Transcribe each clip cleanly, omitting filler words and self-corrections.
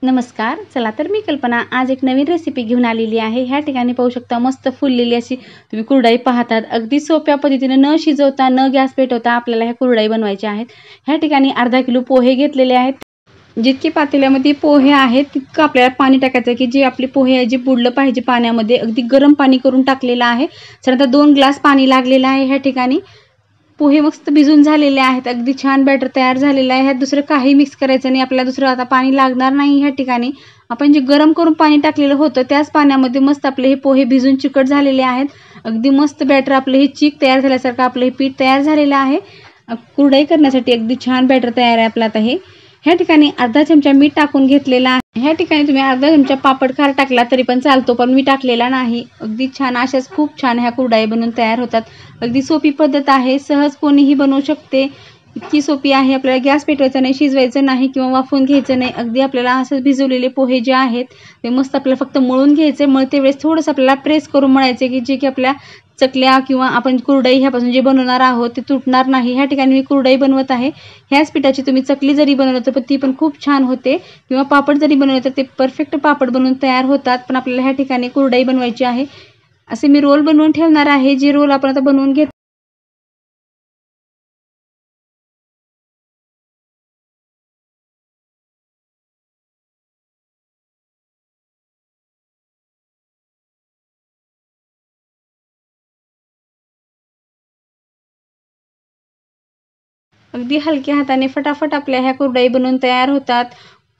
नमस्कार. चला तर मी कल्पना आज एक नवीन रेसिपी घेऊन आलेली आहे. ह्या ठिकाणी पाहू शकता मस्त फुललेली अशी तुम्ही कुरडई पाहतात. अगदी सोप्या पद्धतीने न शिजवता न गॅस पेटवता आपल्याला ह्या कुरडई बनवायच्या आहेत. ह्या ठिकाणी अर्धा किलो पोहे घेतलेले आहेत. जितके पातेल्यामध्ये पोहे आहेत तितकं आपल्याला पाणी टाकायचं की जे आपले पोहे जे बुडलं पाहिजे पाण्यामध्ये. अगदी गरम पाणी करून टाकलेलं आहे. साधारणतः 2 ग्लास पाणी लागलेलं आहे. ह्या ठिकाणी पोहे मस्त भिजून झालेले आहेत. अगदी छान बॅटर तयार झालेलं आहे. ह्यात दुसरं काही मिक्स करायचं नाही. आपल्याला दुसरं आता पाणी लागणार नाही. ह्या ठिकाणी आपण जे गरम करून पाणी टाकलेलं होतं त्याच पाण्यामध्ये मस्त आपले हे पोहे भिजून चिकट झालेले आहेत. अगदी मस्त बॅटर आपलं हे चीक तयार झाल्यासारखं आपलं हे पीठ तयार झालेलं आहे. कुरडई करण्यासाठी अगदी छान बॅटर तयार आहे आपलं आता हे. ह्या ठिकाणी अर्धा चमचा मीठ टाकून घेतलेला आहे. ह्या ठिकाणी तुम्ही अर्धा चमचा पापड खार टाकला तरी पण चालतो, पण मी टाकलेला नाही. अगदी छान अशाच खूप छान ह्या कुरडई बनवून तयार होतात. अगदी सोपी पद्धत आहे. सहज कोणीही बनवू शकते. इतकी सोपी आहे. आपल्याला गॅस पेटवायचा नाही, शिजवायचं नाही किंवा वाफवून घ्यायचं नाही. अगदी आपल्याला असं भिजवलेले पोहे जे आहेत ते मस्त आपल्याला फक्त मळून घ्यायचे. मळते वेळेस थोडंसं आपल्याला प्रेस करून मळायचे की जे की आपल्या चकल्या किंवा आपण कुरडई ह्यापासून जे बनवणार आहोत ते तुटणार नाही. ह्या ठिकाणी मी कुरडई बनवत आहे. ह्याच पिठाची तुम्ही चकली जरी बनवलं तर ती पण खूप छान होते किंवा पापड जरी बनवलं तर ते परफेक्ट पापड बनवून तयार होतात. पण आपल्याला ह्या ठिकाणी कुरडई बनवायची आहे. असे मी रोल बनवून ठेवणार आहे. जे रोल आपण आता बनवून घेत अगदी हलक्या हाताने फटाफट आपल्या ह्या कुरडई बनवून तयार होतात.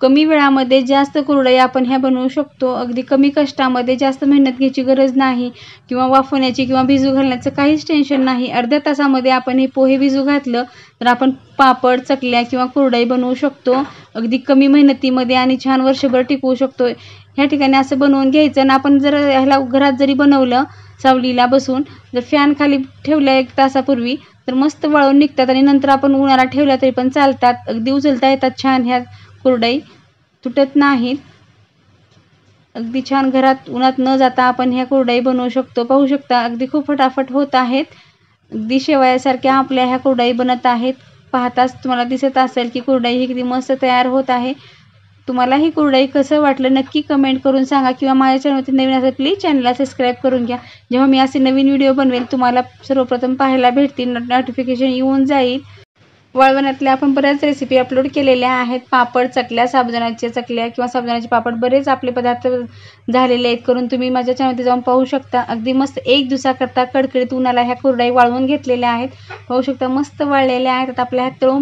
कमी वेळामध्ये जास्त कुरडई आपण ह्या बनवू शकतो. अगदी कमी कष्टामध्ये जास्त मेहनत घ्यायची गरज नाही किंवा वाफवण्याची किंवा भिजू घालण्याचं काहीच टेन्शन नाही. अर्ध्या तासामध्ये आपण हे पोहे भिजू घातलं तर आपण पापड, चकल्या किंवा कुरडई बनवू शकतो. अगदी कमी मेहनतीमध्ये आणि छान वर्षभर टिकवू शकतो. ह्या ठिकाणी असं बनवून घ्यायचं आणि आपण जर ह्याला घरात जरी बनवलं सावलीला बसून, जर फॅन खाली ठेवलं 1 तासापूर्वी तर मस्त वाळून निघतात आणि नंतर आपण उन्हाळा ठेवला तरी पण चालतात. अगदी उचलता येतात छान ह्या कुरडई, तुटत नाहीत. अगदी छान घरात उन्हात न जाता आपण ह्या कुरडई बनवू शकतो. पाहू शकता अगदी खूप फटाफट होत आहेत. अगदी शेवयासारख्या आपल्या ह्या कुरडई बनत आहेत. पाहताच तुम्हाला दिसत असेल की कुरडई ही किती मस्त तयार होत आहे. तुम्हाला ही कुरडई कसं वाटलं नक्की कमेंट करून सांगा किंवा माझ्या चॅनलवरती नवीन असेल प्लीज चॅनलला सबस्क्राईब करून घ्या. जेव्हा मी असे नवीन व्हिडिओ बनवेल तुम्हाला सर्वप्रथम पाहायला भेटतील, नोटिफिकेशन येऊन जाईल. वाळवणातल्या आपण बऱ्याच रेसिपी अपलोड केलेल्या आहेत. पापड, चकल्या, साबुदाण्याच्या चकल्या किंवा साबुदाण्याचे पापड बरेच आपले पदार्थ झालेले आहेत करून. तुम्ही माझ्या चॅनलवरती जाऊन पाहू शकता. अगदी मस्त 1 दिवसाकरता कडकडीत उन्हाला ह्या कुरडई वाळवून घेतलेल्या आहेत. पाहू शकता मस्त वाळलेल्या आहेत. आता आपल्या ह्यात तळून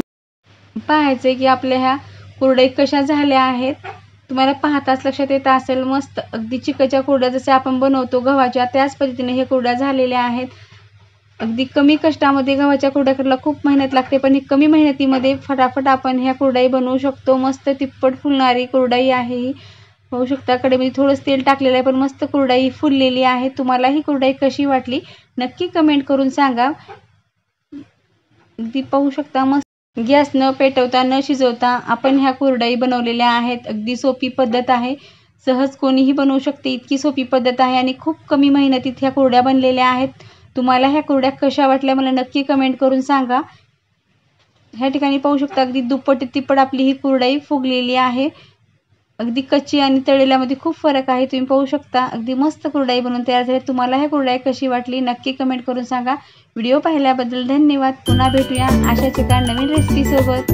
पाहायचे की आपल्या ह्या कुरडई कशा झाल्या आहेत. तुम्हाला पाहताच लक्षात येत असेल मस्त अगदी चिकच्या कुरड्या जसे आपण बनवतो गव्हाच्या त्याच पद्धतीने हे कुरड्या झालेल्या आहेत. अगदी कमी कष्टामध्ये गव्हाच्या कुरड्या करायला खूप मेहनत लागते, पण कमी मेहनतीमध्ये फटाफट आपण ह्या कुरडई बनवू शकतो. मस्त तिप्पट फुलणारी कुरडई आहे ही. पाहू शकता कढईमध्ये थोडंसं तेल टाकलेलं आहे पण मस्त कुरडई फुललेली आहे. तुम्हाला ही कुरडई कशी वाटली नक्की कमेंट करून सांगा. अगदी पाहू शकता मस्त गॅस न पेटवता न शिजवता आपण ह्या कुरडई बनवलेल्या आहेत. अगदी सोपी पद्धत आहे. सहज कोणीही बनवू शकते. इतकी सोपी पद्धत आहे आणि खूप कमी मेहनतीत ह्या कुरड्या बनलेल्या आहेत. तुम्हाला ह्या कुरड्या कशा वाटल्या मला नक्की कमेंट करून सांगा. ह्या ठिकाणी पाहू शकता अगदी दुप्पट तिप्पट आपली ही कुरडई फुगलेली आहे. अगदी कच्ची आणि तळलेल्यामध्ये खूप फरक आहे. तुम्ही पाहू शकता अगदी मस्त कुरडई बनवून तयार झाली. तुम्हाला ह्या कुरडई कशी वाटली नक्की कमेंट करून सांगा. व्हिडिओ पाहिल्याबद्दल धन्यवाद. पुन्हा भेटूया अशाच एका नवीन रेसिपी सोबत.